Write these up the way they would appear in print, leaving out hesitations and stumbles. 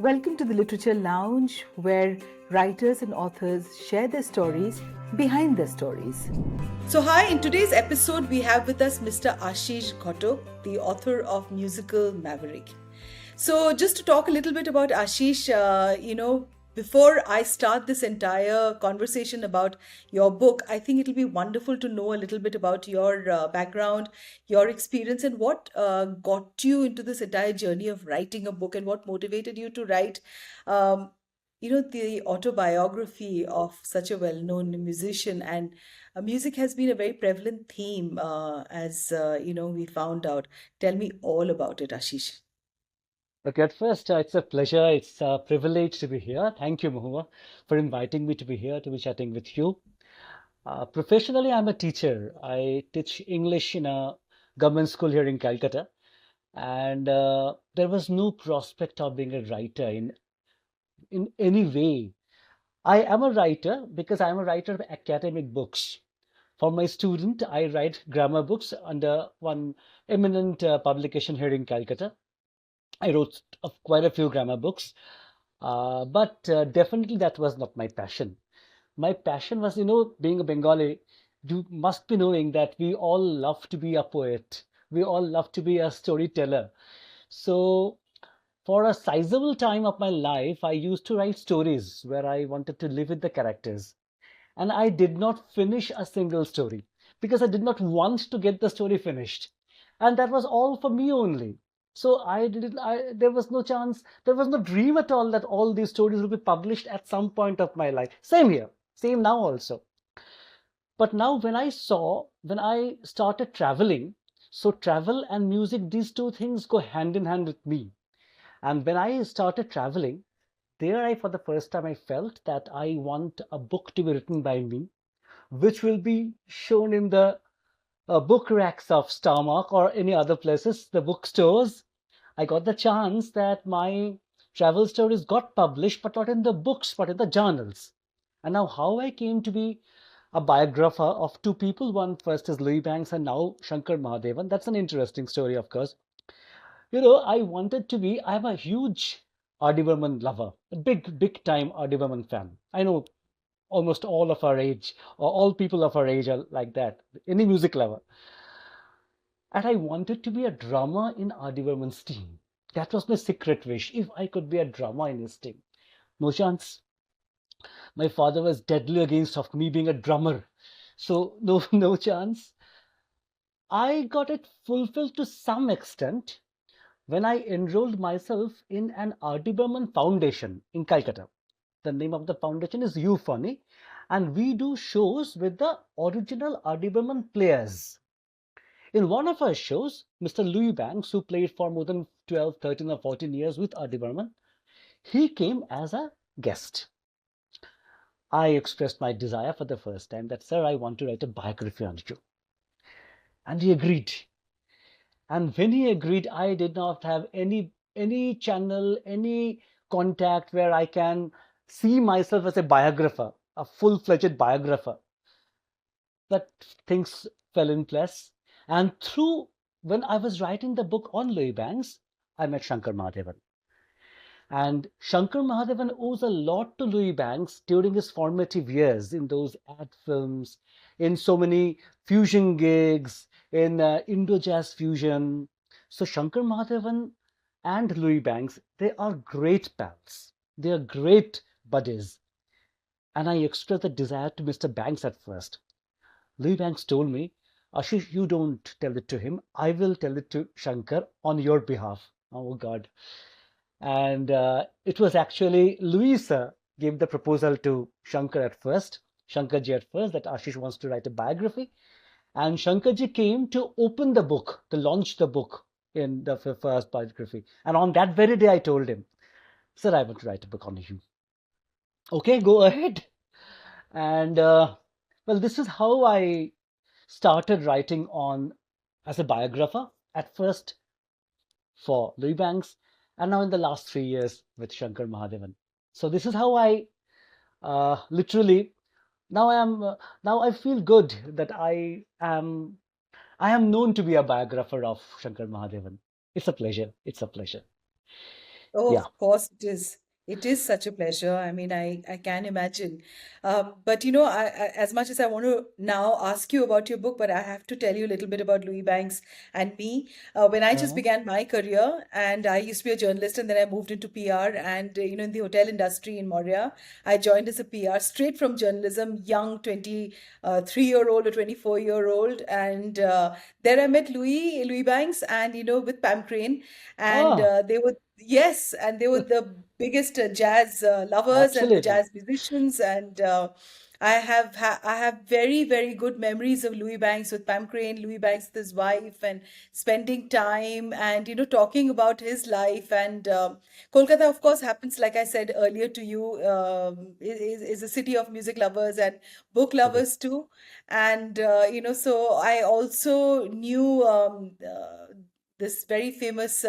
Welcome to the Literature Lounge, where writers and authors share their stories behind their stories. So, hi, in today's episode, we have with us Mr. Ashis Ghatak, the author of musical Maverick. So, just to talk a little bit about Ashish, before I start this entire conversation about your book, I think it'll be wonderful to know a little bit about your background, your experience, and what got you into this entire journey of writing a book and what motivated you to write, the autobiography of such a well-known musician. And music has been a very prevalent theme, as we found out. Tell me all about it, Ashish. Okay, at first, it's a pleasure, it's a privilege to be here. Thank you, Mohua, for inviting me to be here to be chatting with you. Professionally, I'm a teacher. I teach English in a government school here in Calcutta, and there was no prospect of being a writer in any way. I am a writer because I'm a writer of academic books. For my student, I write grammar books under one eminent publication here in Calcutta. I wrote quite a few grammar books, but definitely that was not my passion. My passion was, being a Bengali, you must be knowing that we all love to be a poet. We all love to be a storyteller. So, for a sizable time of my life, I used to write stories where I wanted to live with the characters. And I did not finish a single story because I did not want to get the story finished. And that was all for me only. So there was no chance, there was no dream at all that all these stories will be published at some point of my life. Same here, same now also. But now when I started traveling, so travel and music, these two things go hand in hand with me. And when I started traveling, for the first time, I felt that I want a book to be written by me, which will be shown in the book racks of Starmark or any other places, the bookstores. I got the chance that my travel stories got published, but not in the books, but in the journals. And now, how I came to be a biographer of two people. One first is Louiz Banks, and now Shankar Mahadevan. That's an interesting story, of course. I'm a huge R.D. Burman lover, a big time R.D. Burman fan. I know almost all of our age, or all people of our age are like that, any music lover. And I wanted to be a drummer in R.D. Burman's team. That was my secret wish, if I could be a drummer in his team. No chance. My father was deadly against of me being a drummer. So no, no chance. I got it fulfilled to some extent when I enrolled myself in an R.D. Burman Foundation in Calcutta. The name of the foundation is Euphony, and we do shows with the original R.D. Burman players. In one of our shows, Mr. Louis Banks, who played for more than 12, 13 or 14 years with R.D. Burman, he came as a guest. I expressed my desire for the first time that, sir, I want to write a biography on you. And he agreed. And when he agreed, I did not have any channel, any contact where I can see myself as a biographer, a full-fledged biographer. But things fell in place. And when I was writing the book on Louis Banks, I met Shankar Mahadevan. And Shankar Mahadevan owes a lot to Louis Banks during his formative years in those ad films, in so many fusion gigs, in Indo-jazz fusion. So Shankar Mahadevan and Louis Banks, they are great pals. They are great buddies. And I expressed a desire to Mr. Banks at first. Louis Banks told me, Ashish, you don't tell it to him. I will tell it to Shankar on your behalf. Oh, God. And it was actually Louis gave the proposal to Shankar at first, Shankarji at first, that Ashish wants to write a biography. And Shankarji came to open the book, to launch the book in the first biography. And on that very day, I told him, sir, I want to write a book on you. Okay, go ahead. And well, this is how I started writing on as a biographer, at first for Louis Banks, and now in the last 3 years with Shankar Mahadevan. So this is how I literally now I feel good that I am known to be a biographer of Shankar Mahadevan. It's a pleasure. It's a pleasure. Oh, Yeah. of course it is. It is such a pleasure. I mean, I can imagine. But as much as I want to now ask you about your book, but I have to tell you a little bit about Louis Banks and me. When I just Uh, began my career, and I used to be a journalist, and then I moved into PR, and in the hotel industry in Moria, I joined as a PR straight from journalism, young 23-year-old or 24-year-old, and there I met Louis Banks, and with Pam Crane, and ah, they were. Yes, and they were the biggest jazz lovers and the absolutely. jazz musicians, and I have very very good memories of Louis Banks with Pam Crane, Louis Banks with his wife, and spending time and talking about his life. And Kolkata, of course, happens like I said earlier to you, is a city of music lovers and book It is. lovers too. And so I also knew this very famous.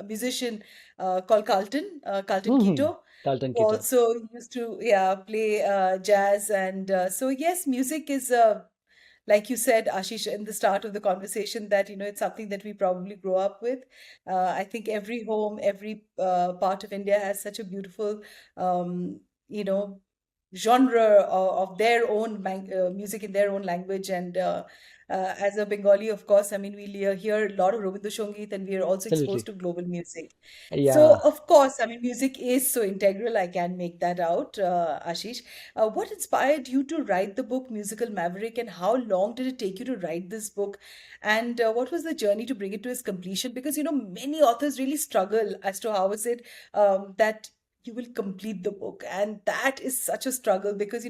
Musician called Carlton Mm-hmm. Keto, Carlton who Keto. also used to play jazz. And so yes, music is like you said, Ashish, in the start of the conversation, that it's something that we probably grow up with. I think every home, every part of India has such a beautiful you know genre of their own music in their own language. And as a Bengali, of course, I mean, we hear a lot of Rabindra Sangeet, and we are also exposed Absolutely. to global music. So, Yeah. of course, I mean, music is so integral. I can make that out, Ashish. What inspired you to write the book Musical Maverick, and how long did it take you to write this book? And what was the journey to bring it to its completion? Because, many authors really struggle as to how is it that you will complete the book. And that is such a struggle because,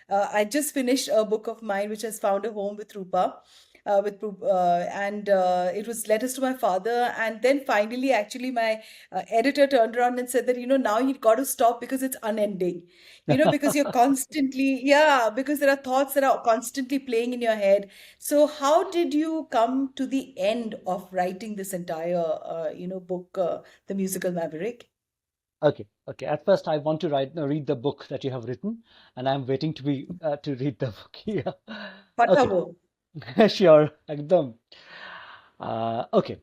I just finished a book of mine which has found a home with Rupa. And it was letters to my father, and then finally, actually, my editor turned around and said that now you've got to stop because it's unending, because you're constantly, yeah, because there are thoughts that are constantly playing in your head. So how did you come to the end of writing this entire book, The Musical Maverick? Okay. Okay. At first, I want to read the book that you have written, and I'm waiting to read the book. Yeah. Okay. Pathavo. Sure. Ekdam. Okay.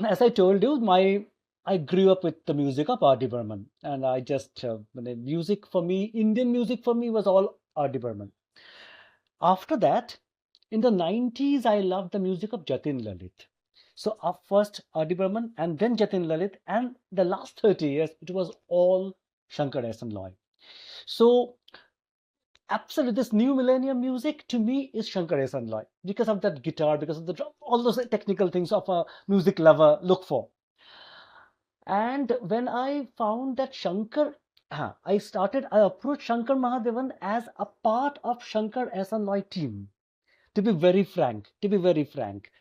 As I told you, I grew up with the music of R.D. Burman, and I just the music for me, Indian music for me was all R.D. Burman. After that, in the 90s, I loved the music of Jatin Lalit. So up first R.D. Burman and then Jatin Lalit, and the last 30 years, it was all Shankar S. and Loy. So absolutely, this new millennium music to me is Shankar S. and Loy because of that guitar, because of the drum, all those technical things of a music lover look for. And when I found that I approached Shankar Mahadevan as a part of Shankar S. and Loy team. To be very frank.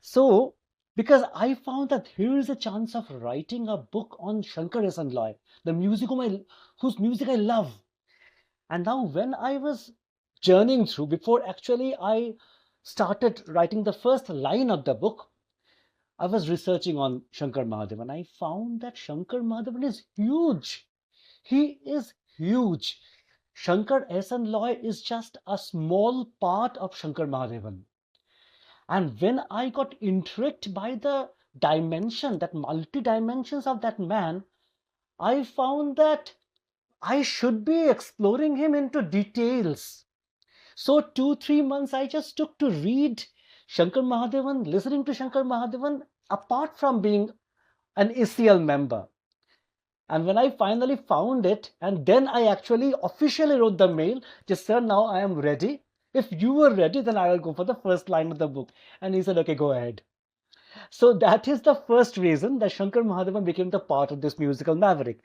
So, because I found that here is a chance of writing a book on Shankar S. and Loy, the music whose music I love. And now, when I was journeying through, before actually I started writing the first line of the book, I was researching on Shankar Mahadevan. I found that Shankar Mahadevan is huge. He is huge. Shankar S. and Loy is just a small part of Shankar Mahadevan. And when I got intrigued by the dimension, that multi dimensions of that man, I found that I should be exploring him into details. So 2, 3 months I just took to read Shankar Mahadevan, listening to Shankar Mahadevan, apart from being an ACL member. And when I finally found it, and then I actually officially wrote the mail, just sir, now I am ready. If you were ready, then I will go for the first line of the book. And he said, okay, go ahead. So that is the first reason that Shankar Mahadevan became the part of this musical maverick.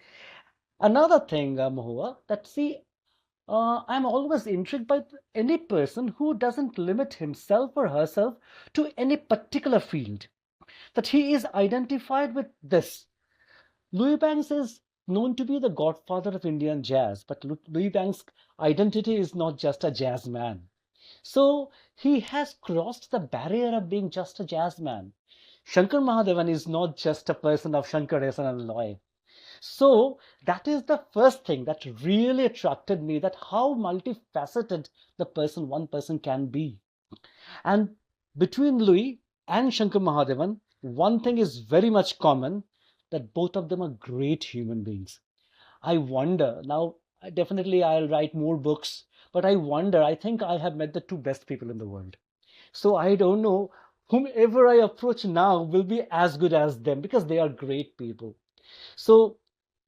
Another thing, Mohua, that see, I'm always intrigued by any person who doesn't limit himself or herself to any particular field. That he is identified with this. Louis Banks is known to be the godfather of Indian jazz, but Louis Banks' identity is not just a jazz man. So he has crossed the barrier of being just a jazz man. Shankar Mahadevan is not just a person of Shankar S. and Loy. So that is the first thing that really attracted me, that how multifaceted one person can be. And between Louis and Shankar Mahadevan, one thing is very much common, that both of them are great human beings. I wonder now, definitely I'll write more books, but I wonder, I think I have met the two best people in the world. So I don't know, whomever I approach now will be as good as them because they are great people. So,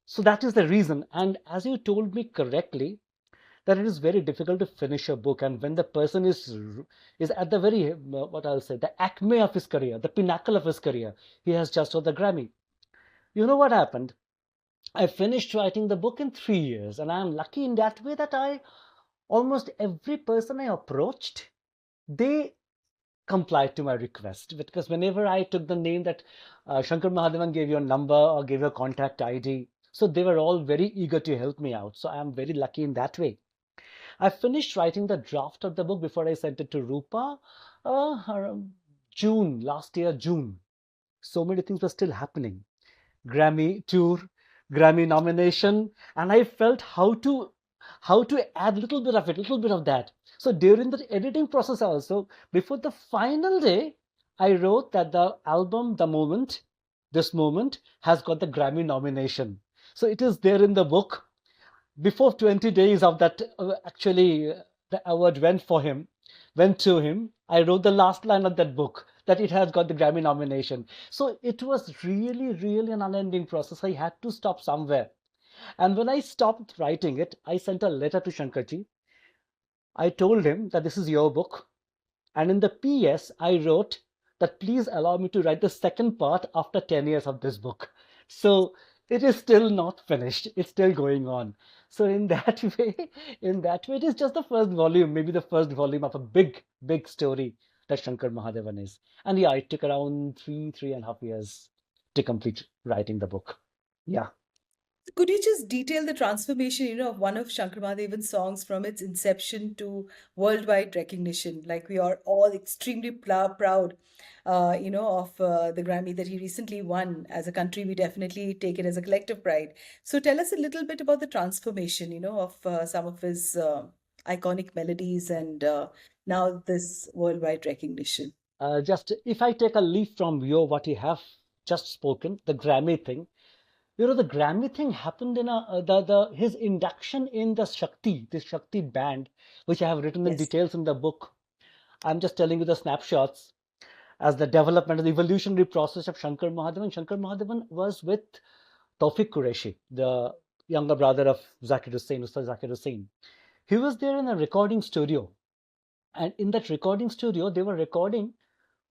so that is the reason. And as you told me correctly, that it is very difficult to finish a book, and when the person is at the very what I'll say, the acme of his career, the pinnacle of his career, he has just won the Grammy. You know what happened? I finished writing the book in 3 years, and I am lucky in that way that I almost every person I approached, they complied to my request, because whenever I took the name that Shankar Mahadevan gave you a number or gave you a contact ID, so they were all very eager to help me out. So I am very lucky in that way. I finished writing the draft of the book before I sent it to Rupa, around June, last year, June. So many things were still happening. Grammy tour, Grammy nomination, and I felt how to add little bit of it, little bit of that. So during the editing process also, before the final day, I wrote that the album, this moment, has got the Grammy nomination. So it is there in the book. Before 20 days of that, the award went to him. I wrote the last line of that book that it has got the Grammy nomination. So it was really, really an unending process. I had to stop somewhere. And when I stopped writing it, I sent a letter to Shankarji. I told him that this is your book. And in the PS, I wrote that please allow me to write the second part after 10 years of this book. So it is still not finished. It's still going on. So it is just the first volume, maybe the first volume of a big, big story that Shankar Mahadevan is. And yeah, it took around 3.5 years to complete writing the book. Yeah. Could you just detail the transformation, of one of Shankar Mahadevan's songs from its inception to worldwide recognition? Like we are all extremely proud, of the Grammy that he recently won. As a country, we definitely take it as a collective pride. So tell us a little bit about the transformation, of some of his iconic melodies and now this worldwide recognition. Just if I take a leaf from what you have just spoken, the Grammy thing. The Grammy thing happened in the his induction in the Shakti band, which I have written in Yes. details in the book. I'm just telling you the snapshots as the development, the evolutionary process of Shankar Mahadevan. Shankar Mahadevan was with Tawfiq Qureshi, the younger brother of Zakir Hussain, Ustad Zakir Hussain. He was there in a recording studio, and in that recording studio, they were recording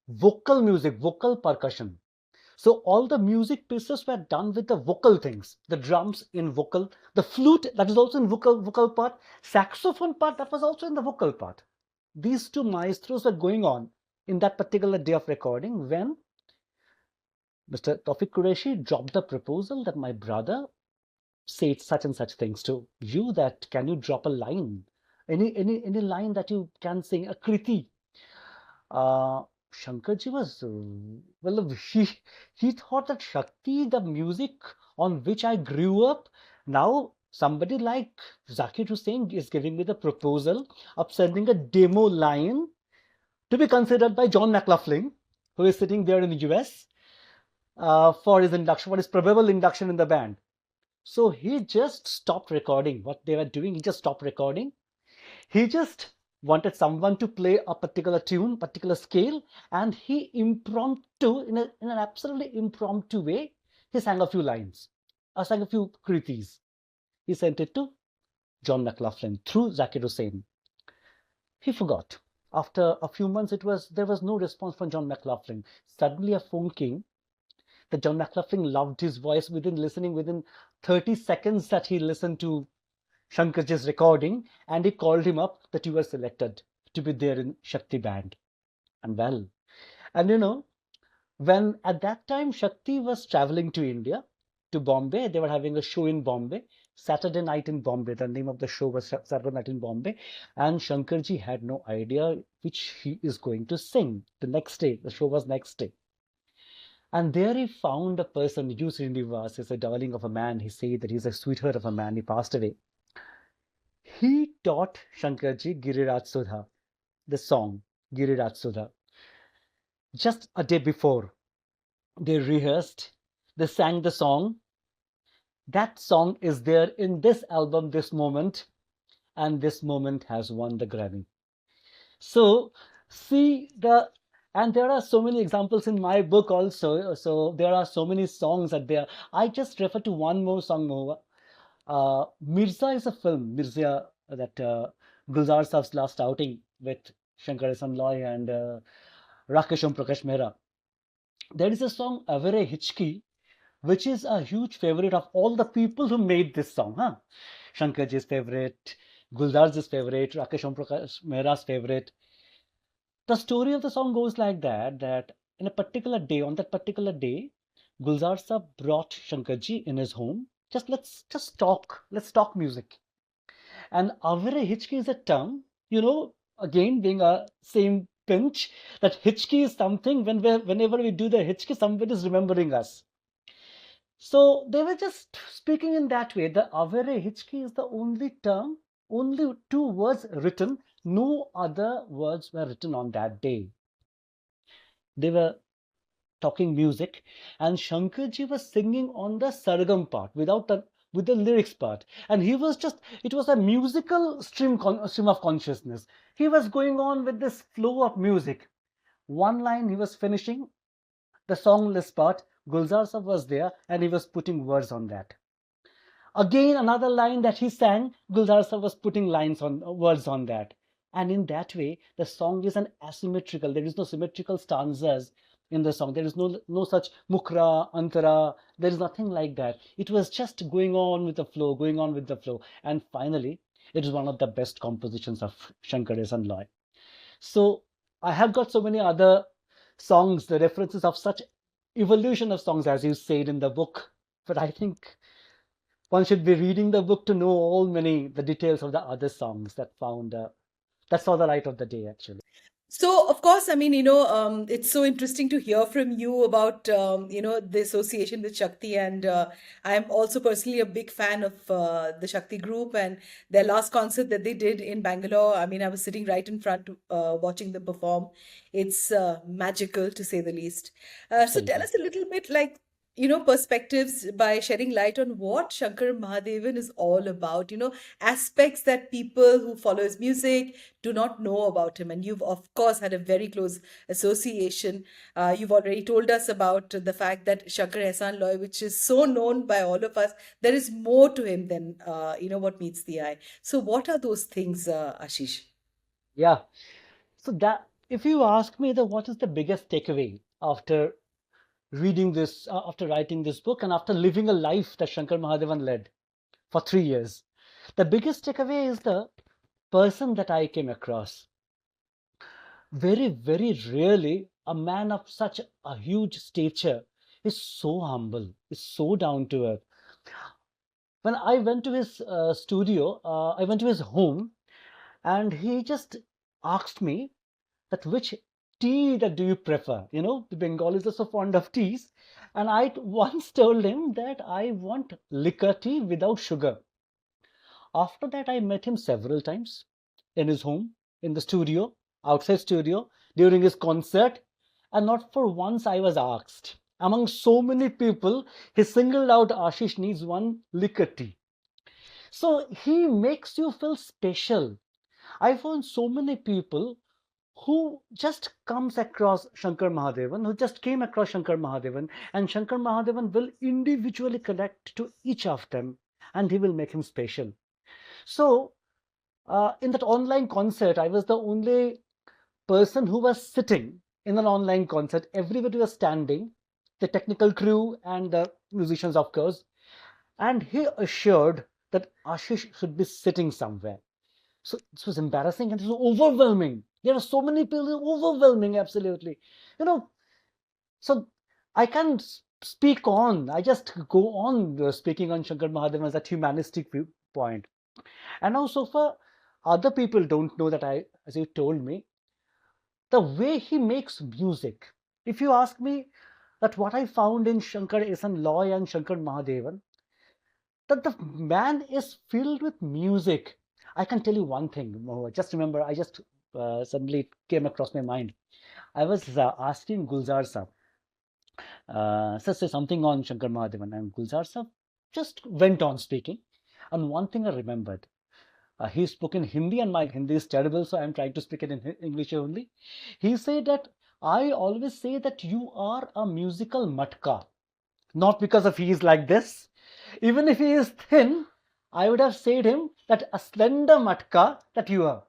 vocal music, vocal percussion. So all the music pieces were done with the vocal things, the drums in vocal, the flute that is also in vocal part, saxophone part that was also in the vocal part. These two maestros were going on in that particular day of recording when Mr. Tawfiq Qureshi dropped the proposal that my brother said such and such things to you, that can you drop a line, any line that you can sing, a kriti. Uh, Shankarji was well. He thought that Shakti, the music on which I grew up, now somebody like Zakir Hussain is giving me the proposal of sending a demo line to be considered by John McLaughlin, who is sitting there in the US, for his induction, for his probable induction in the band. So he just stopped recording what they were doing. He just stopped recording. He just wanted someone to play a particular tune, particular scale, and he impromptu, in an absolutely impromptu way, he sang a few lines, sang a few kritis. He sent it to John McLaughlin through Zakir Hussain. He forgot. After a few months, there was no response from John McLaughlin. Suddenly a phone came that John McLaughlin loved his voice within 30 seconds that he listened to Shankarji's recording, and he called him up that you were selected to be there in Shakti band. And well, and when at that time Shakti was traveling to India, to Bombay, they were having a show in Bombay, Saturday Night in Bombay. The name of the show was Saturday Night in Bombay, and Shankarji had no idea which he is going to sing the next day. The show was next day. And there he found a person, U. Srinivas, is a darling of a man. He said that he's a sweetheart of a man. He passed away. He taught Shankarji Giriraj Sudha, the song Giriraj Sudha. Just a day before, they rehearsed, They sang the song. That song is there in this album, this moment, and this moment has won the Grammy. So see the and there are so many examples in my book also. So there are so many songs that there. I just refer to one more song, Mohua. Mirza is a film. Mirza, that Gulzar Saab's last outing with Shankar Loy and Rakesh Om Prakash Mehra. There is a song Avere Hichki, which is a huge favorite of all the people who made this song. Huh? Shankarji's favorite, Gulzar's favorite, Rakesh Om Prakash Mehra's favorite. The story of the song goes like that in a particular day, on that particular day, Gulzar Saab brought Shankarji in his home. Let's talk music. And Avare Hichki is a term, again being a same pinch, that Hichki is something whenever we do the Hichki, somebody is remembering us. So they were just speaking in that way. The Avare Hichki is the only term, only two words written. No other words were written on that day. They were talking music, and Shankarji was singing on the sargam part with the lyrics part, and it was a musical stream of consciousness. He was going on with this flow of music. One line he was finishing, the songless part, Gulzar Sahab was there and he was putting words on that. Again, another line that he sang, Gulzar Sahab was putting words on that. And in that way, the song is an asymmetrical. There is no symmetrical stanzas in the song. There is no such mukra, antara. There is nothing like that. It was just going on with the flow, going on with the flow. And finally, it is one of the best compositions of Shankar Loy. So I have got so many other songs, the references of such evolution of songs, as you said in the book. But I think one should be reading the book to know the details of the other songs that saw the light of the day, actually. So, of course, I mean, it's so interesting to hear from you about, the association with Shakti. And I'm also personally a big fan of the Shakti group and their last concert that they did in Bangalore. I mean, I was sitting right in front watching them perform. It's magical, to say the least. So, tell Absolutely. us a little bit, like, perspectives by shedding light on what Shankar Mahadevan is all about, aspects that people who follow his music do not know about him. And you've, of course, had a very close association. You've already told us about the fact that Shankar Ehsaan Loy, which is so known by all of us, there is more to him than, what meets the eye. So, what are those things, Ashish? Yeah. So that if you ask me what is the biggest takeaway after reading this, after writing this book, and after living a life that Shankar Mahadevan led for 3 years, the biggest takeaway is the person that I came across. Very, very rarely a man of such a huge stature is so humble, is so down to earth. When I went to his studio, I went to his home, and he just asked me that which tea that do you prefer? The Bengalis are so fond of teas. And I once told him that I want liquor tea without sugar. After that, I met him several times in his home, in the studio, outside studio, during his concert. And not for once I was asked. Among so many people, he singled out Ashish needs one liquor tea. So he makes you feel special. I found so many people who just comes across Shankar Mahadevan, who just came across Shankar Mahadevan, and Shankar Mahadevan will individually connect to each of them, and he will make him special. So, in that online concert, I was the only person who was sitting in an online concert. Everybody was standing, the technical crew and the musicians, of course, and he assured that Ashish should be sitting somewhere. So this was embarrassing and it was overwhelming. There are so many people, overwhelming, absolutely. You know, so I can't speak on. I just go on speaking on Shankar Mahadevan as that humanistic viewpoint. And now, so far, other people don't know that as you told me, the way he makes music. If you ask me that what I found in Shankar Ehsaan Loy and Shankar Mahadevan, that the man is filled with music. I can tell you one thing, Mohua. Just remember, I just suddenly it came across my mind. I was asking Gulzar Saab, Say something on Shankar Mahadevan, and Gulzar sir just went on speaking. And one thing I remembered, he spoke in Hindi, and my Hindi is terrible, so I'm trying to speak it in English only. He said that I always say that you are a musical matka, not because of he is like this. Even if he is thin, I would have said him that a slender matka that you are.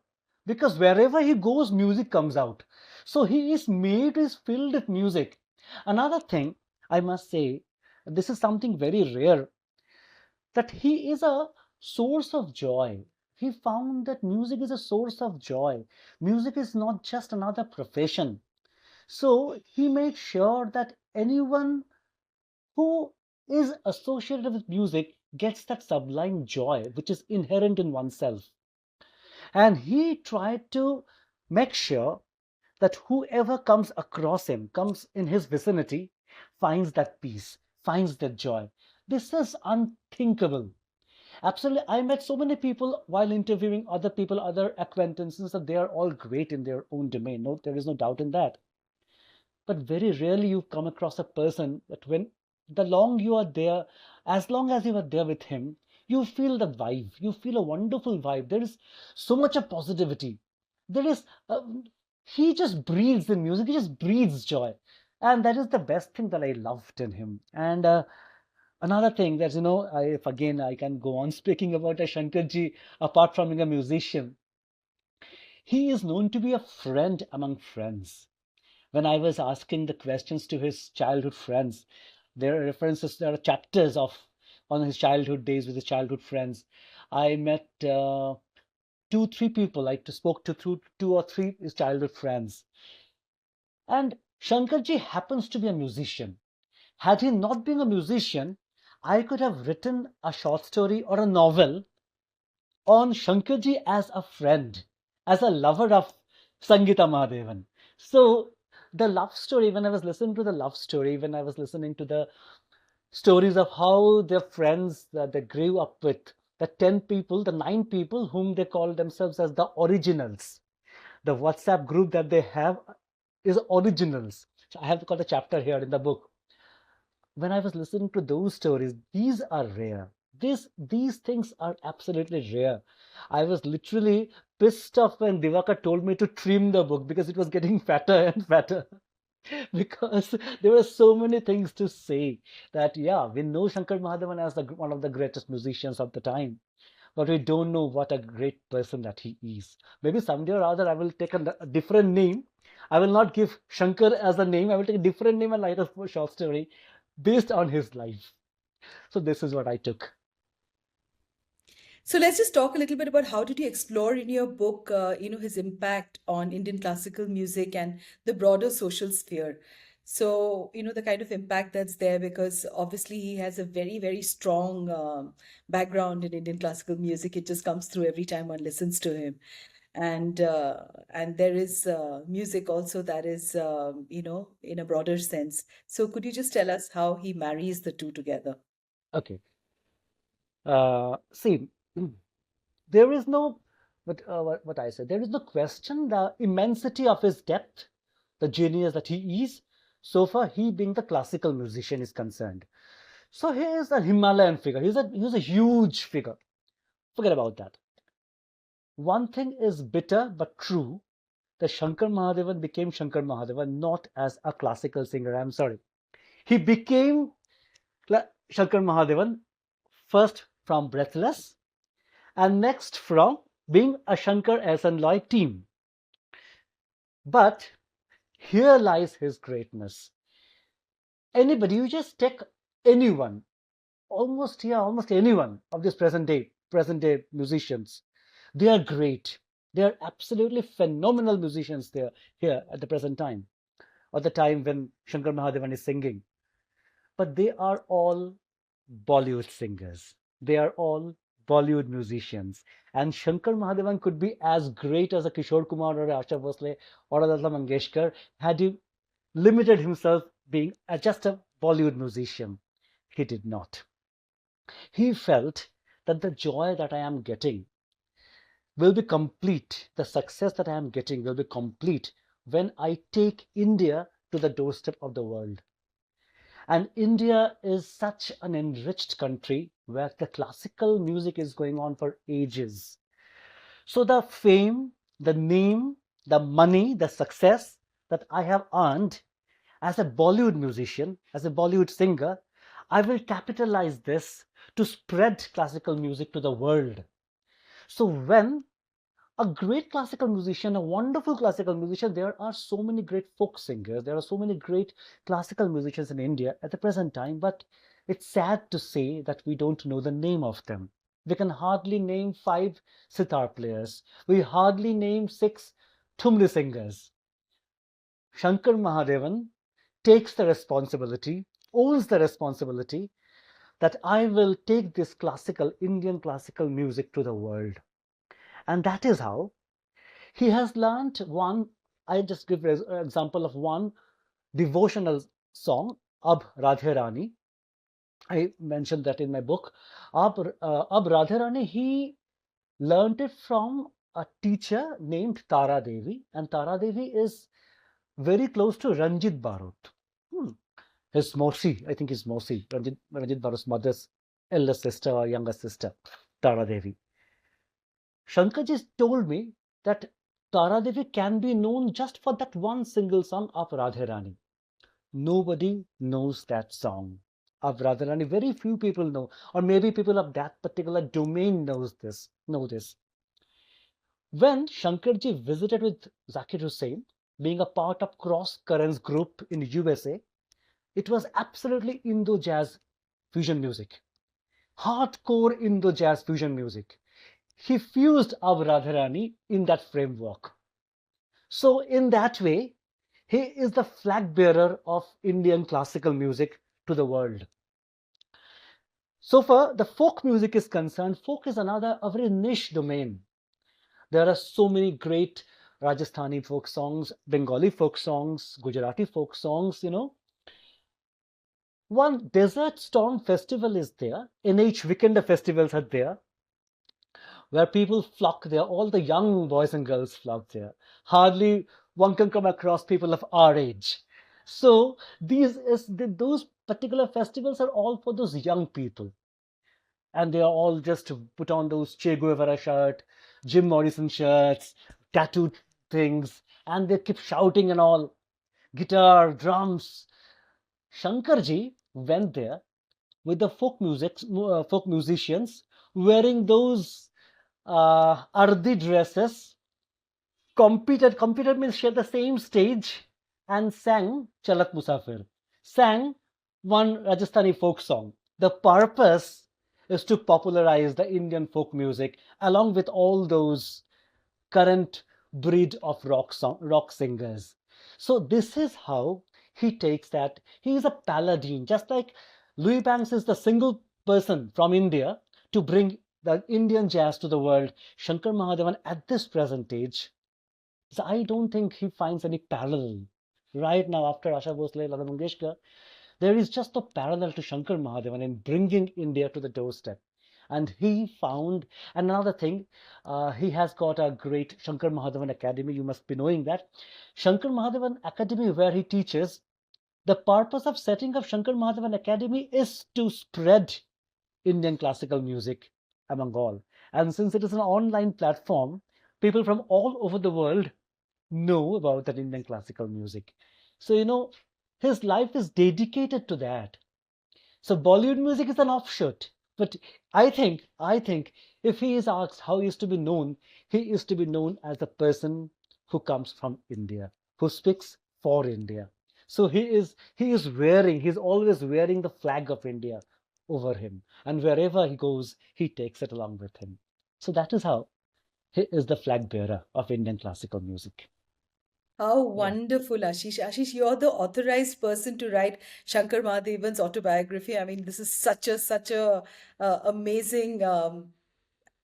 Because wherever he goes, music comes out. So he is made, is filled with music. Another thing I must say, this is something very rare, that he is a source of joy. He found that music is a source of joy. Music is not just another profession. So he made sure that anyone who is associated with music gets that sublime joy which is inherent in oneself. And he tried to make sure that whoever comes across him, comes in his vicinity, finds that peace, finds that joy. This is unthinkable. Absolutely. I met so many people while interviewing other people, other acquaintances, that they are all great in their own domain. No, there is no doubt in that. But very rarely you come across a person that when the long you are there, as long as you are there with him, you feel the vibe. You feel a wonderful vibe. There is so much of positivity. There is, he just breathes in music. He just breathes joy. And that is the best thing that I loved in him. And another thing that, if again I can go on speaking about a Shankarji, apart from being a musician, he is known to be a friend among friends. When I was asking the questions to his childhood friends, there are references, there are chapters of on his childhood days with his childhood friends. I met two, three people. I spoke to two or three his childhood friends, and Shankarji happens to be a musician. Had he not been a musician, I could have written a short story or a novel on Shankarji as a friend, as a lover of Sangeeta Mahadevan. So the love story, when I was listening to the love story, when I was listening to the stories of how their friends that they grew up with, the 10 people, the 9 people whom they call themselves as the originals. The WhatsApp group that they have is originals. So I have got a chapter here in the book. When I was listening to those stories, these are rare. These things are absolutely rare. I was literally pissed off when Divakar told me to trim the book because it was getting fatter and fatter. Because there were so many things to say that, yeah, we know Shankar Mahadevan as one of the greatest musicians of the time, but we don't know what a great person that he is. Maybe someday or other I will take a different name. I will not give Shankar as a name. I will take a different name and write a short story based on his life. So this is what I took. So let's just talk a little bit about how did you explore in your book, his impact on Indian classical music and the broader social sphere. So, the kind of impact that's there, because obviously he has a very, very strong background in Indian classical music. It just comes through every time one listens to him. And there is music also that is, in a broader sense. So could you just tell us how he marries the two together? Okay. See, there is no, what I said, there is no question the immensity of his depth, the genius that he is, so far he being the classical musician is concerned. So he is a Himalayan figure. He's a huge figure. Forget about that. One thing is bitter but true. The Shankar Mahadevan became Shankar Mahadevan not as a classical singer. I'm sorry. He became Shankar Mahadevan first from Breathless and next from being a Shankar Ehsan Loy team. But here lies his greatness. Anybody, you just take anyone, almost anyone of this present day musicians. They are great. They are absolutely phenomenal musicians there here at the present time, or the time when Shankar Mahadevan is singing. But they are all Bollywood singers. They are all Bollywood musicians. And Shankar Mahadevan could be as great as a Kishore Kumar or Asha Bhosle or a Lata Mangeshkar had he limited himself being just a Bollywood musician. He did not. He felt that the joy that I am getting will be complete. The success that I am getting will be complete when I take India to the doorstep of the world. And India is such an enriched country where the classical music is going on for ages. So the fame, the name, the money, the success that I have earned as a Bollywood musician, as a Bollywood singer, I will capitalize this to spread classical music to the world. So when a great classical musician, a wonderful classical musician, there are so many great folk singers, there are so many great classical musicians in India at the present time, but it's sad to say that we don't know the name of them. We can hardly name five sitar players. We hardly name six thumri singers. Shankar Mahadevan takes the responsibility, owns the responsibility that I will take this classical, Indian classical music to the world. And that is how he has learned one. I just give an example of one devotional song, Ab Radhe Rani. I mentioned that in my book. Ab Radhe Rani, he learned it from a teacher named Tara Devi, and Tara Devi is very close to Ranjit Barot. Hmm. His Mosi, I think his Mosi, Ranjit Barot's mother's elder sister or younger sister, Tara Devi. Shankarji told me that Tara Devi can be known just for that one single song of Radharani. Nobody knows that song of Radharani. Very few people know, or maybe people of that particular domain know this. When Shankarji visited with Zakir Hussain, being a part of Cross Currents group in USA, it was absolutely Indo jazz fusion music, hardcore Indo jazz fusion music. He fused our Radharani in that framework. So, in that way, he is the flag bearer of Indian classical music to the world. So far, the folk music is concerned, folk is another a very niche domain. There are so many great Rajasthani folk songs, Bengali folk songs, Gujarati folk songs. One Desert Storm festival is there. NH Weekender festivals are there, where people flock there. All the young boys and girls flock there. Hardly one can come across people of our age. So those particular festivals are all for those young people, and they are all just put on those Che Guevara shirt, Jim Morrison shirts, tattooed things, and they keep shouting and all, guitar, drums. Shankarji went there with the folk musicians wearing those ardi dresses, competed means share the same stage, and sang Chalat Musafir, sang one Rajasthani folk song. The purpose is to popularize the Indian folk music along with all those current breed of rock singers. So this is how he takes that. He is a paladin, just like Louis Banks is the single person from India to bring the Indian jazz to the world. Shankar Mahadevan at this present age, so I don't think he finds any parallel. Right now, after Asha Bhosle, Lata Mangeshkar, there is just a parallel to Shankar Mahadevan in bringing India to the doorstep. And he found another thing. He has got a great Shankar Mahadevan Academy. You must be knowing that. Shankar Mahadevan Academy, where he teaches, the purpose of setting up Shankar Mahadevan Academy is to spread Indian classical music among all. And since it is an online platform, people from all over the world know about that Indian classical music. So, his life is dedicated to that. So Bollywood music is an offshoot. But I think if he is asked how he is to be known, he is to be known as a person who comes from India, who speaks for India. So he's always wearing the flag of India over him. And wherever he goes, he takes it along with him. So that is how he is the flag bearer of Indian classical music. How Yeah. wonderful, Ashish. Ashish, you're the authorized person to write Shankar Mahadevan's autobiography. I mean, this is such a amazing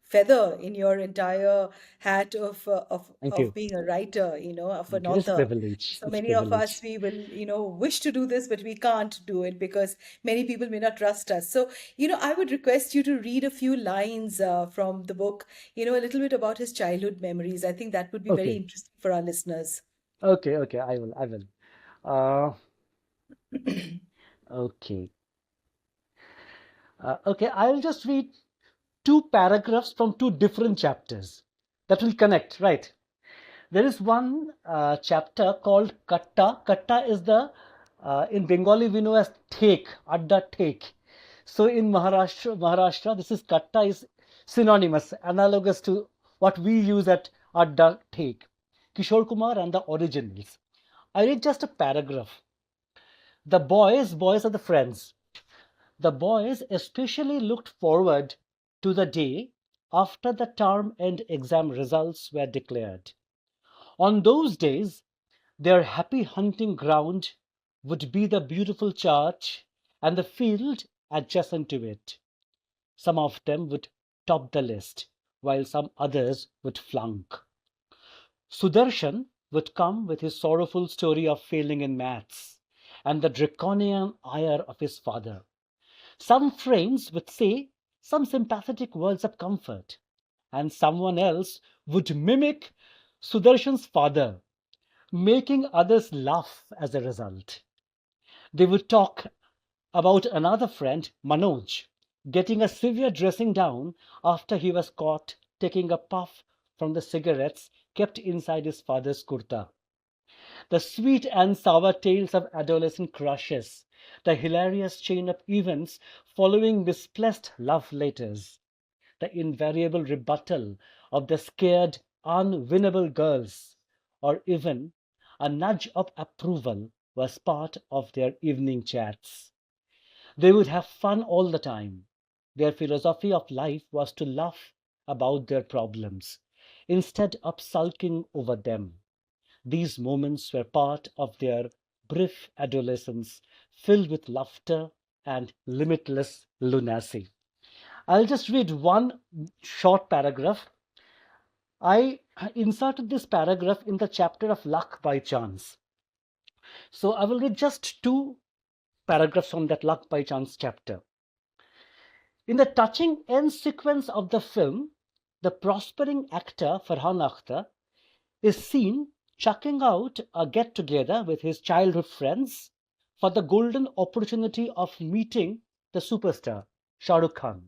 feather in your entire hat Thank of you. being a writer, of an Thank you. It's author. privilege. So It's many of us, privilege. we will, wish to do this, but we can't do it because many people may not trust us. So, I would request you to read a few lines from the book, a little bit about his childhood memories. I think that would be very Okay. interesting for our listeners. Okay. Okay. I will. I will. Uh, Okay. Okay, I'll just read two paragraphs from two different chapters that will connect, right? There is one chapter called Katta. Katta is in Bengali we know as Thek, Adda Thek. So in Maharashtra, this is Katta is synonymous, analogous to what we use at Adda Thek. Kishore Kumar and the Originals. I read just a paragraph. Boys are the friends. The boys especially looked forward to the day after the term and exam results were declared. On those days, their happy hunting ground would be the beautiful church and the field adjacent to it. Some of them would top the list, while some others would flunk. Sudarshan would come with his sorrowful story of failing in maths and the draconian ire of his father. Some friends would say some sympathetic words of comfort, and someone else would mimic Sudarshan's father, making others laugh as a result. They would talk about another friend, Manoj, getting a severe dressing down after he was caught taking a puff from the cigarettes kept inside his father's kurta. The sweet and sour tales of adolescent crushes, the hilarious chain of events following misplaced love letters, the invariable rebuttal of the scared, unwinnable girls, or even a nudge of approval was part of their evening chats. They would have fun all the time. Their philosophy of life was to laugh about their problems instead of sulking over them. These moments were part of their brief adolescence, filled with laughter and limitless lunacy. I'll just read one short paragraph. I inserted this paragraph in the chapter of Luck by Chance. So I will read just two paragraphs from that Luck by Chance chapter. In the touching end sequence of the film, the prospering actor Farhan Akhtar is seen chucking out a get together with his childhood friends for the golden opportunity of meeting the superstar, Shah Rukh Khan.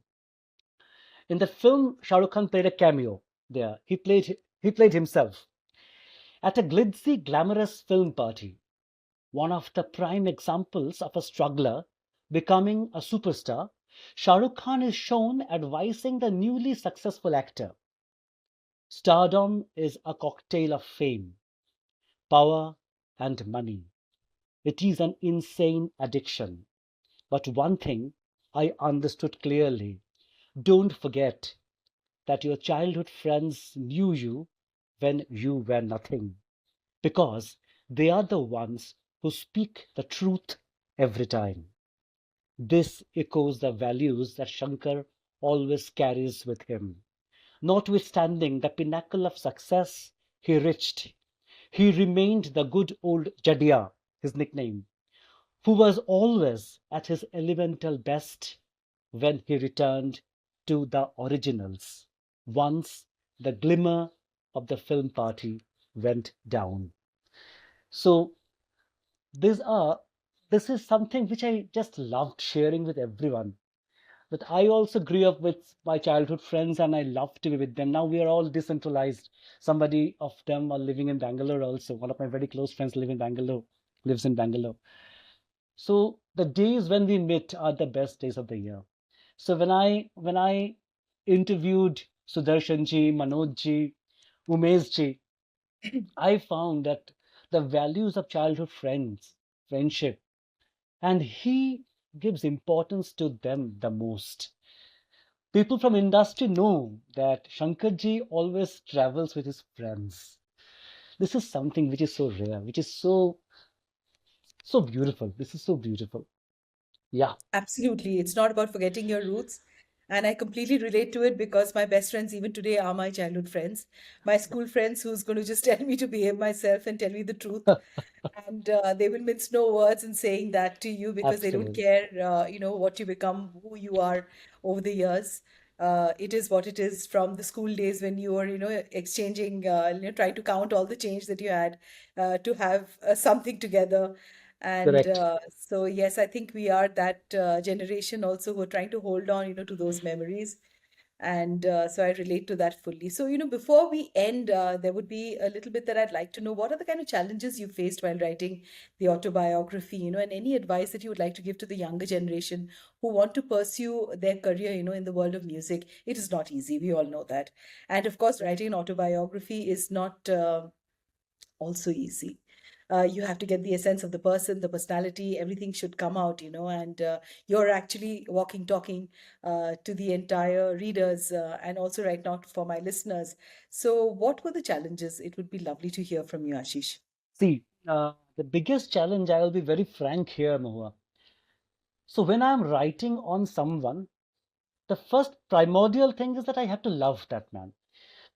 In the film, Shah Rukh Khan played a cameo there. He played himself. At a glitzy, glamorous film party, one of the prime examples of a struggler becoming a superstar, Shah Rukh Khan is shown advising the newly successful actor. Stardom is a cocktail of fame, power, and money. It is an insane addiction. But one thing I understood clearly: don't forget that your childhood friends knew you when you were nothing, because they are the ones who speak the truth every time. This echoes the values that Shankar always carries with him. Notwithstanding the pinnacle of success he reached, he remained the good old Jadia, his nickname, who was always at his elemental best when he returned to the originals, once the glimmer of the film party went down. So these are this is something which I just loved sharing with everyone. That I also grew up with my childhood friends and I love to be with them. Now we are all decentralized. Somebody of them are living in Bangalore also. One of my very close friends lives in Bangalore. So the days when we meet are the best days of the year. So when I interviewed Sudarshan ji, Manoj ji, Umesh ji, I found that the values of childhood friendship, and he gives importance to them the most. People from industry know that Shankar ji always travels with his friends. This is something which is so rare, which is so beautiful. This is so beautiful. Yeah, Absolutely. It's not about forgetting your roots. And I completely relate to it because my best friends, even today, are my childhood friends. My school friends who's going to just tell me to behave myself and tell me the truth. And they will mince no words in saying that to you because they don't absolutely. care, what you become, who you are over the years. It is what it is from the school days when you were, exchanging, trying to count all the change that you had to have something together. And Correct. so, yes, I think we are that generation also who are trying to hold on, to those memories. And so I relate to that fully. So, before we end, there would be a little bit that I'd like to know. What are the kind of challenges you faced while writing the autobiography, and any advice that you would like to give to the younger generation who want to pursue their career, in the world of music? It is not easy. We all know that. And of course, writing an autobiography is not also easy. You have to get the essence of the person, the personality, everything should come out, and you're actually walking, talking to the entire readers, and also right now for my listeners. So, what were the challenges? It would be lovely to hear from you, Ashish. See, the biggest challenge, I will be very frank here, Mohua. So when I'm writing on someone, the first primordial thing is that I have to love that man,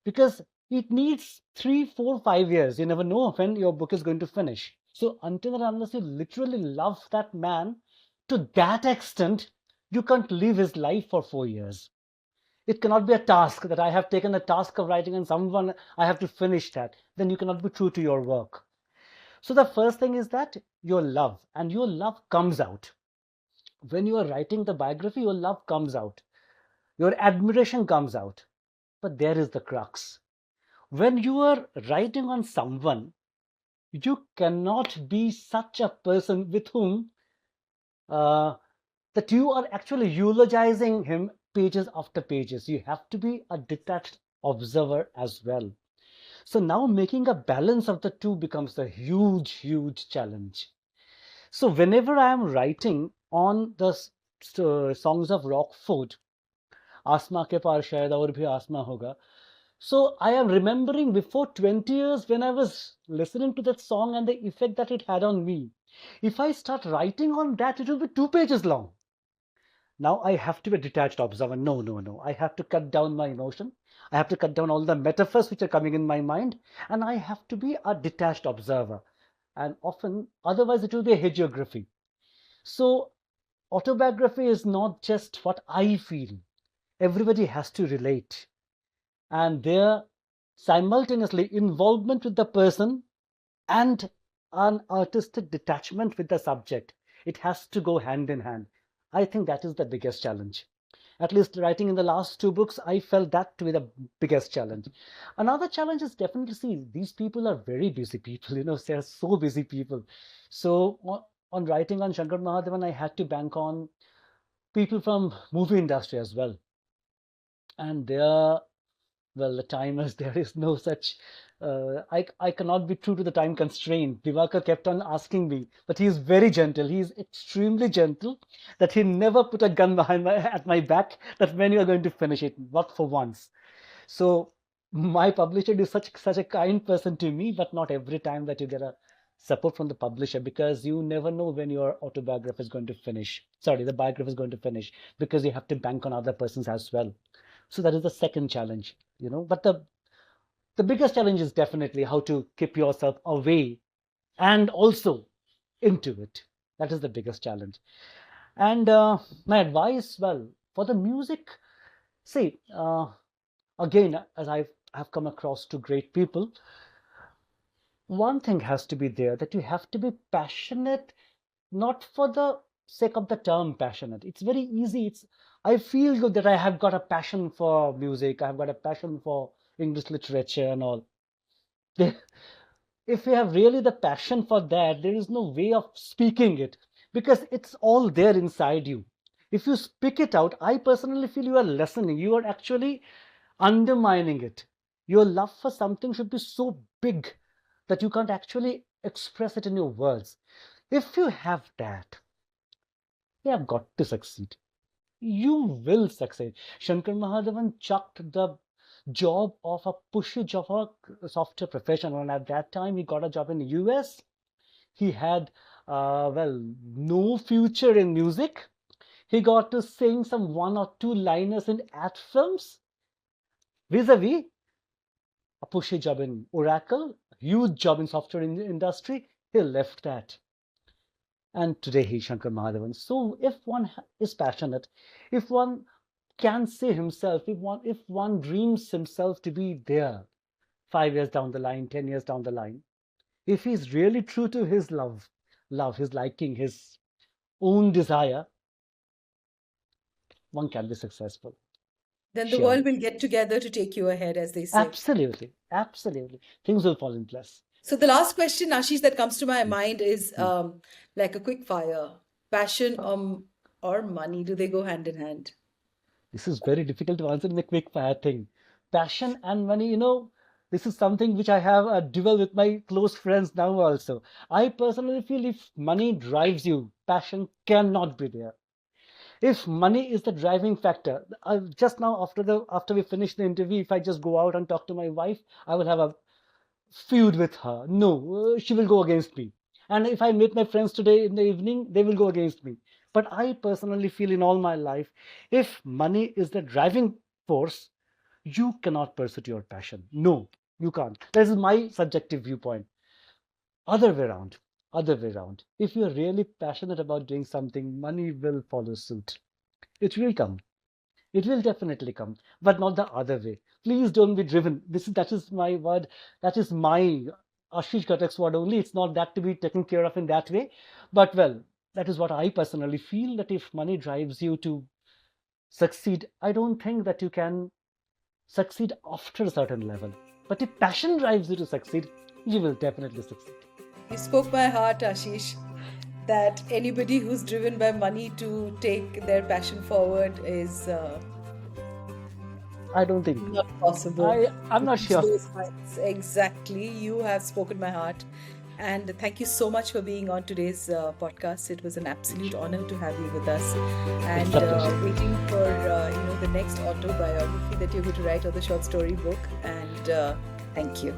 because it needs 3, 4, 5 years. You never know when your book is going to finish. So until and unless you literally love that man to that extent, you can't live his life for 4 years. It cannot be a task that I have taken a task of writing on someone, I have to finish that. Then you cannot be true to your work. So the first thing is that your love, and your love comes out. When you are writing the biography, your love comes out. Your admiration comes out. But there is the crux. When you are writing on someone, you cannot be such a person with whom uh, that you are actually eulogizing him pages after pages. You have to be a detached observer as well. So now making a balance of the two becomes a huge, huge challenge. So whenever I am writing on the songs of Rockford, आसमां के पार शायद और भी आसमां होगा. So I am remembering before 20 years when I was listening to that song and the effect that it had on me. If I start writing on that, it will be 2 pages long. Now I have to be a detached observer. No, no, no. I have to cut down my emotion. I have to cut down all the metaphors which are coming in my mind. And I have to be a detached observer. And often, otherwise, it will be a hagiography. So autobiography is not just what I feel. Everybody has to relate. And their simultaneously involvement with the person and an artistic detachment with the subject. It has to go hand in hand. I think that is the biggest challenge. At least writing in the last 2 books, I felt that to be the biggest challenge. Another challenge is definitely, see, these people are very busy people, they're so busy people. So on writing on Shankar Mahadevan, I had to bank on people from movie industry as well. And they're, well, the time is there is no such. I cannot be true to the time constraint. Divakar kept on asking me, but he is very gentle. He is extremely gentle. That he never put a gun behind at my back. That when you are going to finish it, not for once. So my publisher is such a kind person to me, but not every time that you get a support from the publisher, because you never know when your autobiography is going to finish. Sorry, the biography is going to finish, because you have to bank on other persons as well. So that is the second challenge. But the biggest challenge is definitely how to keep yourself away and also into it. That is the biggest challenge. And my advice, well, for the music, see, again, as have come across to great people, one thing has to be there, that you have to be passionate, not for the sake of the term passionate. It's very easy. I feel good that I have got a passion for music. I've got a passion for English literature and all. If you have really the passion for that, there is no way of speaking it, because it's all there inside you. If you speak it out, I personally feel you are lessening. You are actually undermining it. Your love for something should be so big that you can't actually express it in your words. If you have that, you have got to succeed. You will succeed. Shankar Mahadevan chucked the job of a pushy job of a software professional, and at that time he got a job in the US. He had, well, no future in music. He got to sing some 1 or 2 liners in ad films. Vis-a-vis a pushy job in Oracle, huge job in software industry. He left that. And today he's Shankar Mahadevan. So if one is passionate, if one can see himself, if one dreams himself to be there 5 years down the line, 10 years down the line, if he's really true to his love, love, his liking, his own desire, one can be successful. Then the world Surely. will get together to take you ahead, as they say. Absolutely. Absolutely. Things will fall in place. So the last question, Ashish, that comes to my mind is like a quick fire. Passion or money, do they go hand in hand? This is very difficult to answer in a quick fire thing. Passion and money, this is something which I have a duel with my close friends now also. I personally feel if money drives you, passion cannot be there. If money is the driving factor, just now after we finish the interview, if I just go out and talk to my wife, I will have a feud with her. No, she will go against me. And if I meet my friends today in the evening, they will go against me. But I personally feel in all my life, if money is the driving force, you cannot pursue your passion. No, you can't. This is my subjective viewpoint. Other way around. Other way around. If you're really passionate about doing something, money will follow suit. It will come. It will definitely come, but not the other way. Please don't be driven. That is my word. That is my Ashish Ghatak's word only. It's not that to be taken care of in that way. But well, that is what I personally feel, that if money drives you to succeed, I don't think that you can succeed after a certain level. But if passion drives you to succeed, you will definitely succeed. You spoke my heart, Ashish, that anybody who's driven by money to take their passion forward is I don't think. not possible. I'm not sure. Exactly. You have spoken my heart. And thank you so much for being on today's podcast. It was an absolute honor to have you with us. And waiting for the next autobiography that you're going to write, or the short story book. And thank you.